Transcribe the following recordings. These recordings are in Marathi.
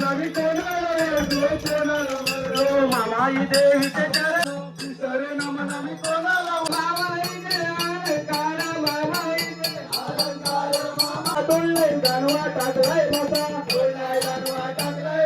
नवी कोणाला जो कोणाला म्हणलो मामाई देवीचे चरण सरे नम नवी कोणाला मामाई दे कारा मामाई दे अलंकार मामा तोडले गाणवा टाकलाय मोठा तोडलाय गाणवा टाकलाय.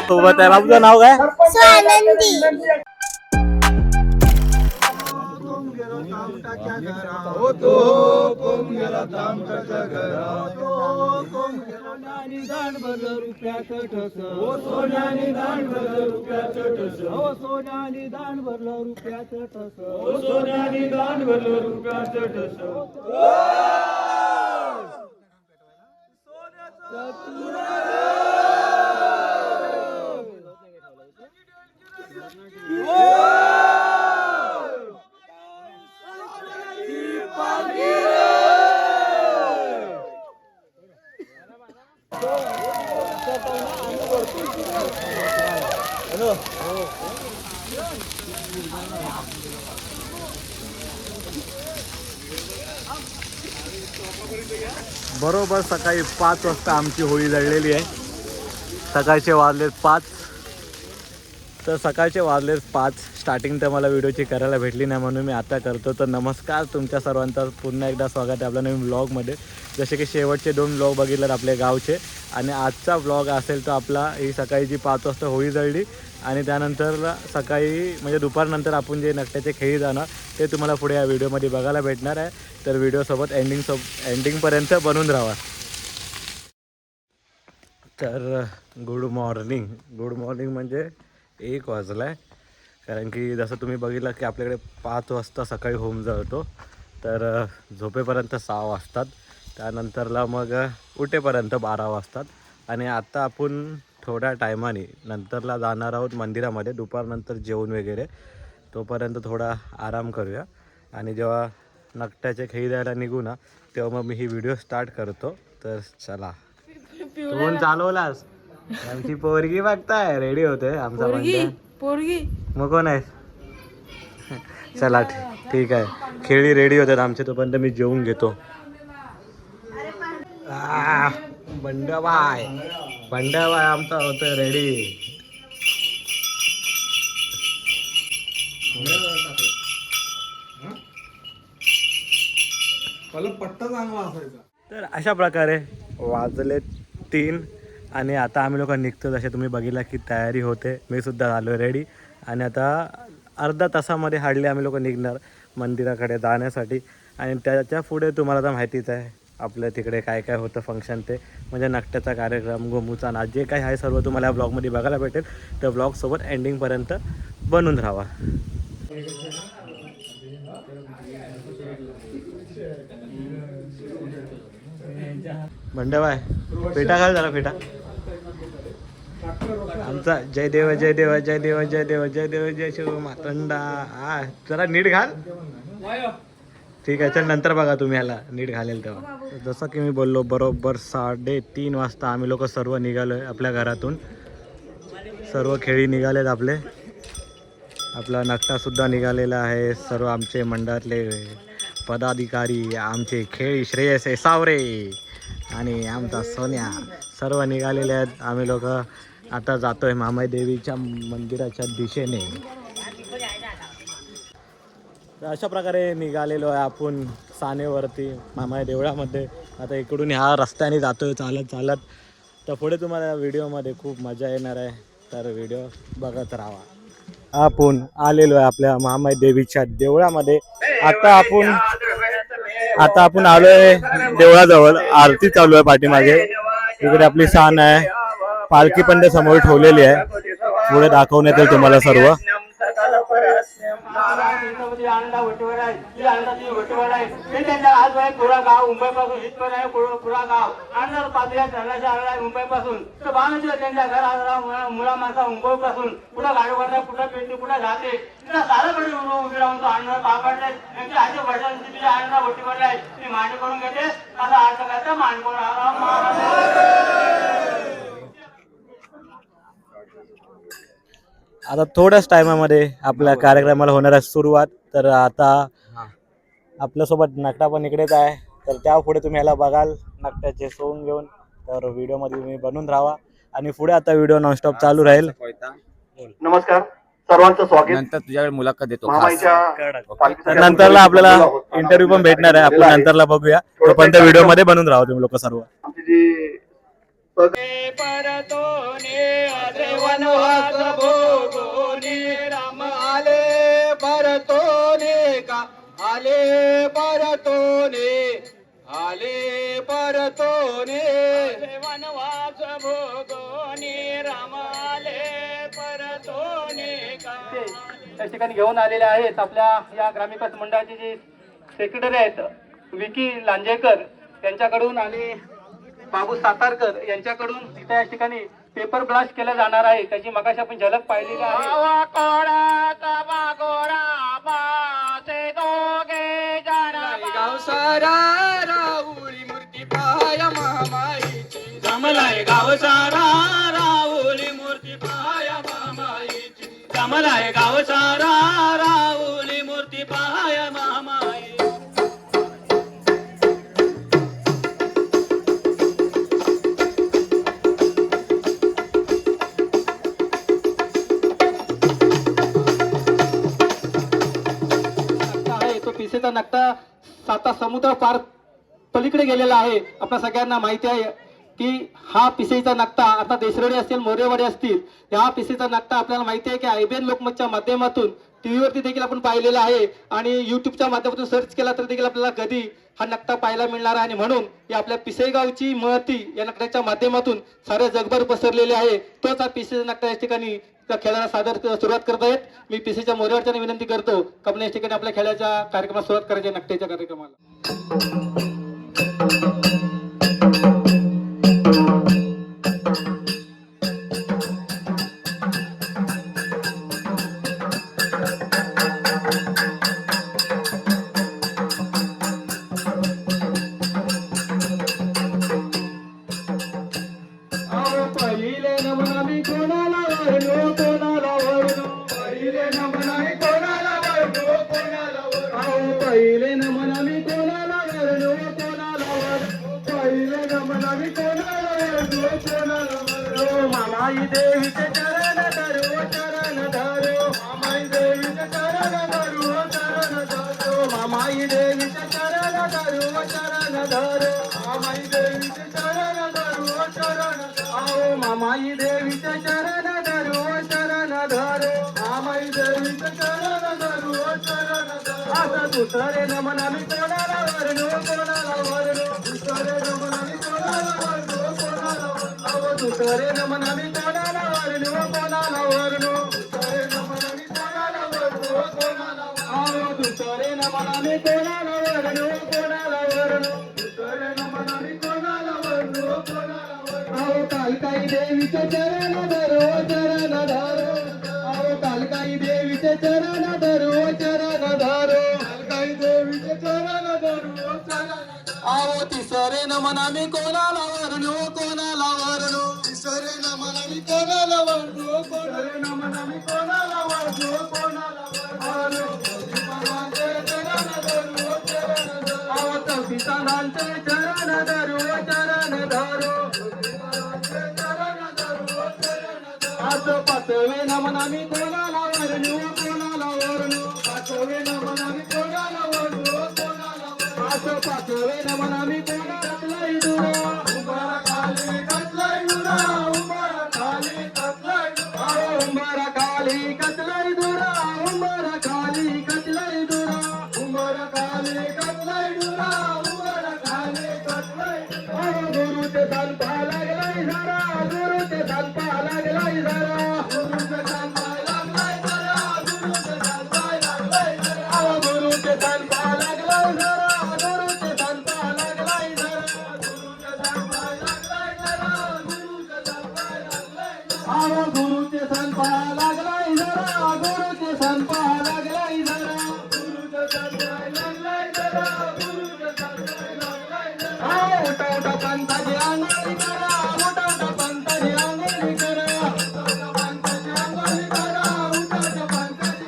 सोबत आहे बाबूचं नाव काय? स्वानंदी. बरोबर सकाळी 5 वाजता आमची होळी जळलेली आहे. सकाळचे वाजलेत 5. तर सकाळचे वाजलेत 5. स्टार्टिंग तर मला व्हिडिओची करायला भेटली नाही म्हणून मी आता करतो. तर नमस्कार तुमच्या सर्वांचं पुन्हा एकदा स्वागत आहे आपल्या नवीन व्लॉगमध्ये. जसे की शेवटचे 2 व्लॉग बघितलेत आपल्या गावचे आणि आजचा व्लॉग असेल तो आपला ही सकाळी जी 5 वाजता होळी जळली आणि त्यानंतर सकाळी म्हणजे दुपारनंतर आपण जे नकट्याचे खेळी जाणार ते तुम्हाला पुढे या व्हिडिओमध्ये बघायला भेटणार आहे. तर व्हिडिओसोबत एंडिंगपर्यंत बनून राहा. तर गुड मॉर्निंग म्हणजे 1 वाजला आहे. कारण की जसं तुम्ही बघितलं की आपल्याकडे 5 वाजता सकाळी होम जळतो. तर झोपेपर्यंत 6 वाजतात. त्यानंतरला मग उठेपर्यंत 12 वाजतात. आणि आता आपण थोड्या टायमाने नंतरला जाणार आहोत मंदिरामध्ये. दुपारनंतर जेवण वगैरे तोपर्यंत थोडा आराम करूया. आणि जेव्हा नकट्याचे खेळी द्यायला निघू ना तेव्हा मग मी ही व्हिडिओ स्टार्ट करतो. तर चला. तू चालवलास आमची पोरगी बघताय रेडी होते आमचा पोरगी मग कोण आहे. चला ठीक आहे. खेळी रेडी होतात आमचे तोपर्यंत मी जेवून घेतो. बंडाबाई आमचा होतोय रेडी. पट्टा चांगला असायचा. तर अशा प्रकारे वाजले 3 आणि आता आम्ही लोक निघतो. जसे तुम्ही बघितला की तयारी होते. मी सुद्धा झालो रेडी आणि आता अर्धा तासामध्ये हार्डली आम्ही लोक निघणार मंदिराकडे जाण्यासाठी. आणि त्याच्या पुढे तुम्हाला तर माहितीच आहे आपल्या तिकडे काय काय होतं फंक्शन ते म्हणजे नकट्याचा कार्यक्रम गोमूचा नाच जे काही आहे सर्व तुम्हाला या ब्लॉगमध्ये बघायला भेटेल. तर ब्लॉगसोबत एंडिंगपर्यंत बनून राहा. बंडबाय पेटा घाल जरा पेटा. आमचा जय देव जय देव जय देव जय देव जय देव जय शिव मातंडा. जरा नीट घाल. ठीक आहे चल नंतर बघा तुम्ही ह्याला नीट घालेल तेव्हा. जसं की मी बोललो बरोबर 3:30 वाजता आम्ही लोक सर्व निघालो आहे आपल्या घरातून. सर्व खेळी निघालेत आपले. आपला नकटासुद्धा निघालेला आहे. सर्व आमचे मंडळातले पदाधिकारी आमचे खेळी श्रेयस सावरे आणि आमचा सोन्या सर्व निघालेले आहेत. आम्ही लोक आता जातोय मामाई देवीच्या मंदिराच्या दिशेने. अशा प्रकारे निघालेलो आहे आपण सानेवरती मामाई देवळामध्ये. आता इकडून ह्या रस्त्याने जातोय चालत. तर पुढे तुम्हाला व्हिडिओमध्ये खूप मजा येणार आहे. तर व्हिडिओ बघत राहा. आपण आलेलो आहे आपल्या मामाई देवीच्या देवळामध्ये. आता आपण आलोय देवळाजवळ. आरती चालू आहे पाठीमागे. इकडे आपली सान आहे. पालखी पण समोर ठेवलेली आहे. पुढे दाखवण्यात येईल तुम्हाला सर्व. अन्नाची गोष्टीवर आहे हे त्यांच्या आज आहे पुरा गाव मुंबईपासून इथपर्यंत आहे पुरा गाव आणणार पातळ्या धरणाच्या आहे मुंबईपासून तर बाणूची त्यांच्या घरात मुला माणसा मुंबईपासून कुठं गाडी करताय कुठं पेटी कुठं जाते तिथं सारं कडे उभी राहून तो अन्न पापडले त्यांची आजी वडिलांची तिच्या अन्न गोष्टीवर आहे ती मांड करून घेते असा अर्थ करता मान आता थोड्याच टायमामध्ये आपल्या कार्यक्रमाला होणार आहे सुरुवात. तर आता आपल्यासोबत नकटा पण इकडेच आहे. तर त्या पुढे तुम्ही याला बघाल नकट्याचे सोंग घेऊन. तर व्हिडिओमध्ये तुम्ही बनून राहा आणि पुढे आता व्हिडिओ नॉनस्टॉप चालू राहील. नमस्कार सर्वांचं स्वागत. नंतर तुझ्याकडे मुलाखत देतो तर नंतरला आपल्याला इंटरव्ह्यू पण भेटणार आहे. आपण नंतरला बघूया. तोपर्यंत व्हिडिओ मध्ये बनून राहा तुम्ही लोक सर्व. आमची जी परतोने वनवास भोगोने राम आले परतोने का आले परतोने वनवास भोगोने राम आले परतोने का त्या ठिकाणी घेऊन आलेले आहेत आपल्या या ग्रामविकास मंडळाचे जे सेक्रेटरी आहेत विकी लांजेकर त्यांच्याकडून आणि बाबू सातारकर यांच्याकडून तिथे या ठिकाणी पेपर ब्लास्ट केला जाणार आहे. त्याची मगाशी आपण झलक पाहिलेली आहे. गाव सारा राहुली मूर्ती पाया महामाईची जमलाय गाव सारा राहुली मूर्ती पाया महामाईची जमलाय गाव सारा राहुली मूर्ती पाया महामाई. पिसेचा नकटा साता समुद्र पार पलीकडे गेलेला आहे. आपल्या सगळ्यांना माहिती आहे की हा पिसेचा नकटा आता देशरेडे असतील मोरेवाडे असतील हा पिसेचा नकटा आपल्याला माहिती आहे की आयबीएन लोकमतच्या माध्यमातून टीव्हीवरती देखील आपण पाहिलेला आहे आणि युट्यूबच्या माध्यमातून सर्च केला तर देखील आपल्याला कधी हा नकटा पाहायला मिळणार आहे. आणि म्हणून या आपल्या पिसेगावची महती या नकट्याच्या माध्यमातून साऱ्या जगभर पसरलेले आहे. तोच हा पिसेचा नकटा या ठिकाणी त्या खेळाला सुरुवात करत आहेत. मी पिसेच्या मोरेवाडच्या विनंती करतो की आपण या ठिकाणी आपल्या खेळाच्या कार्यक्रमाला सुरुवात करायची नकट्याच्या कार्यक्रमाला. पहिले नमन आम्ही कोणाला वरलो कोणाला वरलो पहिले नमन आम्ही कोणाला वरलो कोणाला वरलो पहिले नमन आम्ही कोणाला वरलो कोणाला वरलो पहिले नमन आम्ही कोणाला वरलो कोणाला वरलो मामाई देवीचे चरण धरो मामाई देवीचे चरण धरो मामाई देवीचे चरण धरो मामाई देवीचे चरण धरो मामाई देवीचे चरण धरो मामाई देवीचे चरण धरो आता दुसरे नमन आम्ही कोणाला वरलो कोणाला वरलो दुसरे नमन आम्ही कोणाला वरलो कोणाला वरलो दुसरे नमन आम्ही कोणाला वरलो कोणाला वरलो दुसरे नमन आम्ही कोणाला वरलो कोणाला वरलो दुसरे नमन आम्ही कोणाला वरलो कोणाला वरलो दुसरे नमन आम्ही कोणाला वरलो कोणाला वरलो कालकाई देवीचे चरण धरो कालकाई देवीचे चरण धरो कालकाई देवीचे चरण धरो आओ तिसरे नमन आम्ही कोणाला वरलो कोणाला वरलो तिसरे नमन आम्ही कोणाला वरलो कोणाला नमन आम्ही कोणाला वरलो कोणाला वरलो भगवानचे चरण धरो आओ पितांचे चरण धरो आज पाचवे नमन आम्ही कोणाला वरलो कोणाला वरलो पाचवे नमन आम्ही कोणाला वरलो कोणाला आज पाचवे नमन आम्ही कोणाला दुरा उंबरा खाली कतलाई दुरा उंबरा खाली कतलाई उंबरा खाली कतलाई दुरा उंबरा खाली कतलाई दुरा उंबरा खाली कतलाई दुरा उंबरा खाली कतलाई गुरुचे संपा लागलाई जरा गुरुचे संपा लागलाई जरा गुरुचे संपा लागलाई जरा गुरुचे संपा लागलाई जरा गुरुचे संपा पंताची आंघोळी करा उठवता पंताची आंघोळी करा पंताची आंघोळी करा उठवता पंताची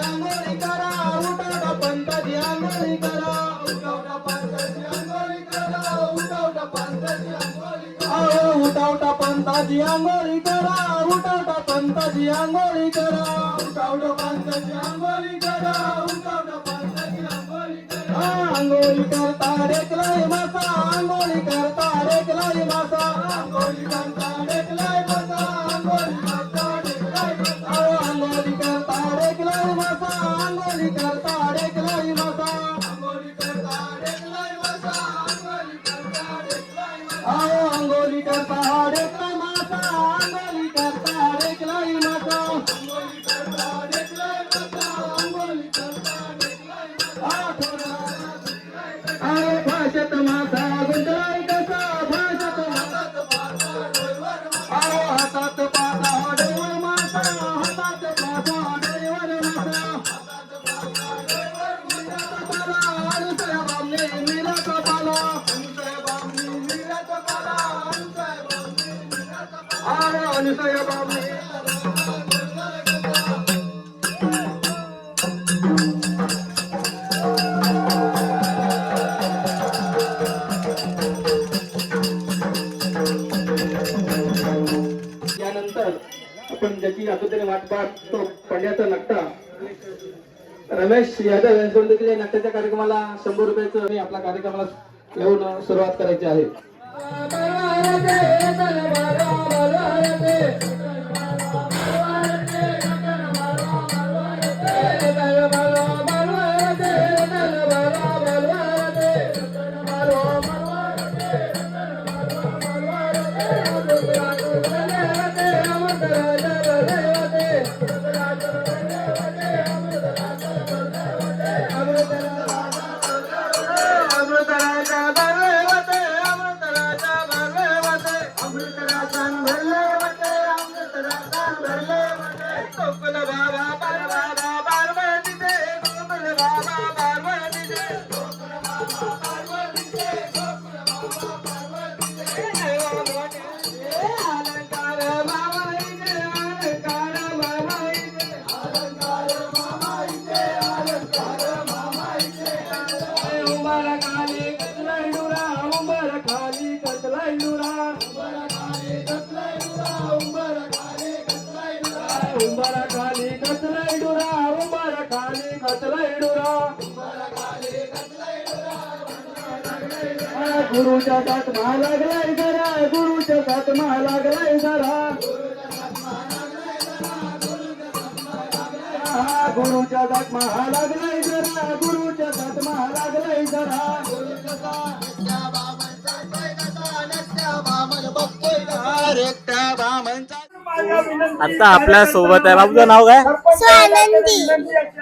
आंघोळी करा उठवता पंताची आंघोळी करा उठवता पंताची आंघोळी करा उठवता पंताची आंघोळी करा उठवता पंताची आंघोळी करा उठवता पंताची आंघोळी करा उठवता पंताची आंघोळी करा उठवता पंताची आंघोळी करा उठवता पंताची आंघोळी करा आंघोळी करता रेकलाय मासा आंघोळी करता रेकलाय मासा आंघोळी करता रेकलाय मासा आंघोळी करता रेकलाय मासा आंघोळी करता रेकलाय मासा आंघोळी करता रेकलाय मासा आंघोळी करता रेकलाय मासा आंघोळी करता रेकलाय मासा आंघोळी करता रेकलाय मासा आंघोळी करता रेकलाय मासा आंघोळी करता रेकलाय मासा आंघोळी करता रेकलाय मासा भाषत मासा गुंडळाई कसा भाषत हातात पासा डोईवर मासा हातात पासा डोईवर मासा अनुसया बामणे मीराचा पाला अनुसया बामणे मीराचा पाला अनुसया बामणे यानंतर आपण ज्याची अगोदर वाट पाहतो पंड्याचा नकटा रमेश यादव यांच्याकडून देखील या नाट्याच्या कार्यक्रमाला 100 रुपयाचं आपल्या कार्यक्रमाला घेऊन सुरुवात करायची आहे. गुरुच्या साथ महा लागलाय जरा गुरुच्या साथ महा लागलाय जरा गुरुच्या साथ महा लागलाय जरा गुरुच्या साथ महा लागलाय जरा आता आपल्या सोबत आहे. बाबूचं नाव काय? स्वानंदी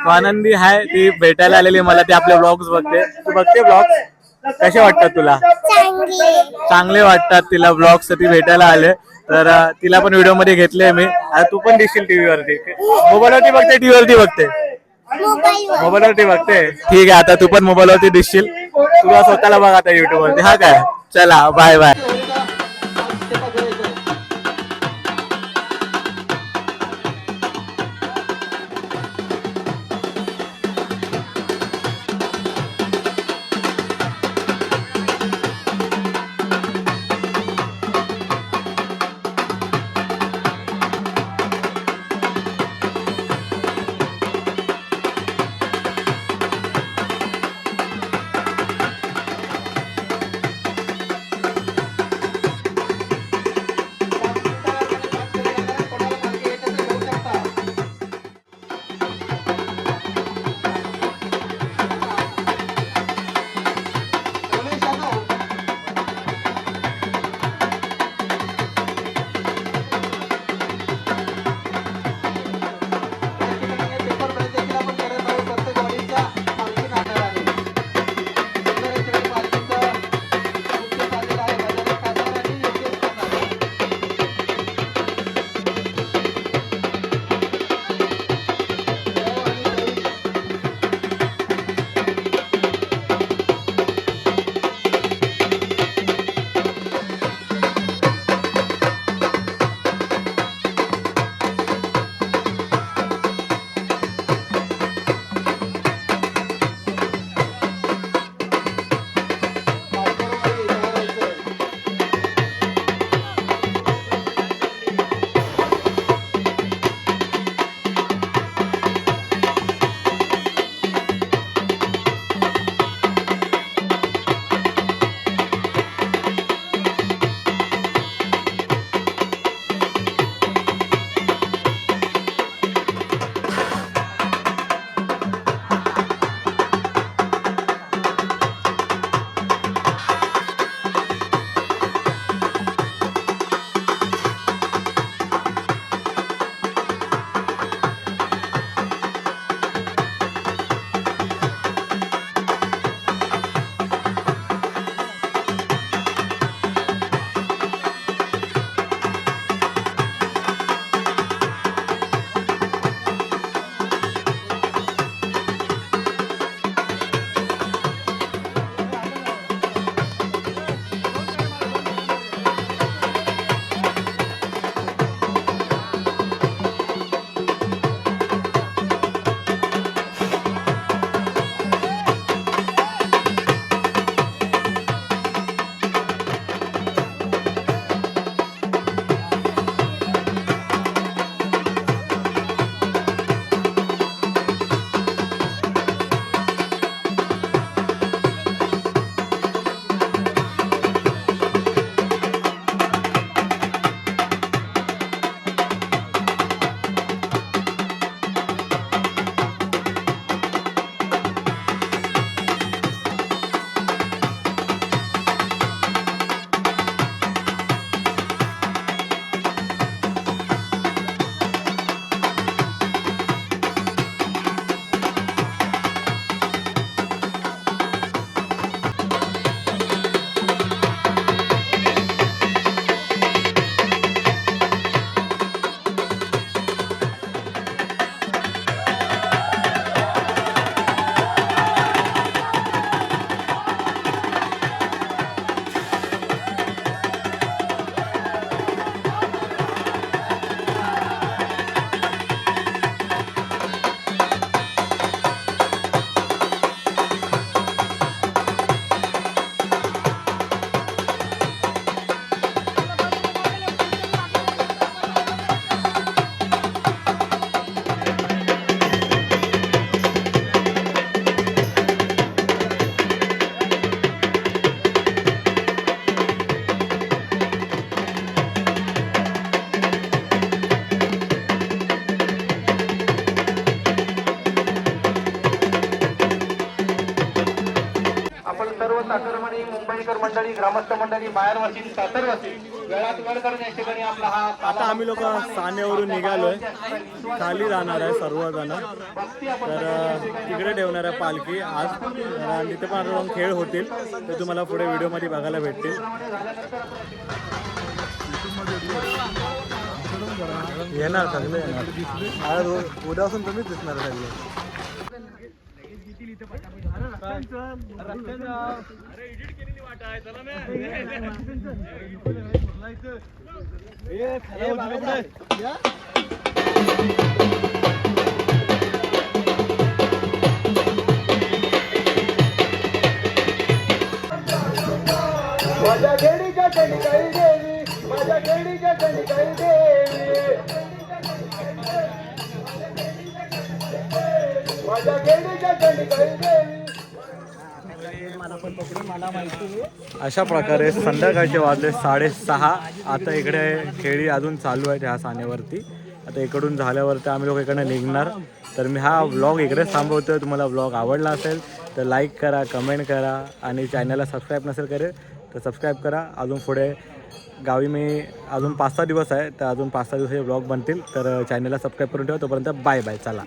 स्वानंदी आहे. ती भेटायला आलेली मला. ती आपले ब्लॉग्स बघते. तू बघते ब्लॉग्स? कसे वाटतात तुला? चांगली चांगले वाटतात तिला ब्लॉग्स. ती भेटायला आले तर तिला पण व्हिडिओ मध्ये घेतले मी. आता तू पण दिसशील टीव्ही वरती. मोबाईलवरती बघते टीव्ही वरती बघते? मोबाईल मोबाईलवरती बघते. ठीक आहे, आता तू पण मोबाईलवरती दिसशील. तुला स्वतःला बघ आता युट्यूब वरती. हा काय? चला बाय बाय. आपण सर्व साखरमणी मुंबईकर मंडळी ग्रामस्थ मंडळी बाहेरवासी सातारवासी वेळात वेळ करण्या ठिकाणी आपला हा आता आम्ही लोक सानेवरून निघालोय, खाली जाणार आहे सर्वजण. तर तिकडे ठेवणार आहे पालखी आज, आणि तिथे पण आता खेळ होतील, ते तुम्हाला पुढे व्हिडिओमध्ये बघायला भेटतील. येणार सगळे येणार, आज उद्यापासून तुम्हीच दिसणार सगळे. माझ्या खेडीच्या कणिकाई देवी, माझ्या खेडीच्या कणिकाई देवी, माझ्या खेडीच्या कणिकाई देवी. अशा प्रकारे संध्याकाळचे वाजले 6:30. आता इकडे खेळी अजून चालू आहेत ह्या सानेवरती. आता इकडून झाल्यावरती आम्ही लोक इकडनं निघणार. तर मी हा व्लॉग इकडेच थांबवतोय. तुम्हाला व्लॉग आवडला असेल तर लाईक करा, कमेंट करा, आणि चॅनलला सबस्क्राईब नसेल करेल तर सबस्क्राईब करा. अजून पुढे गावी मी अजून 5-6 दिवस आहे, तर अजून 5-6 दिवसाचे व्लॉग बनतील. तर चॅनलला सबस्क्राईब करून ठेवा. तोपर्यंत बाय बाय, चला.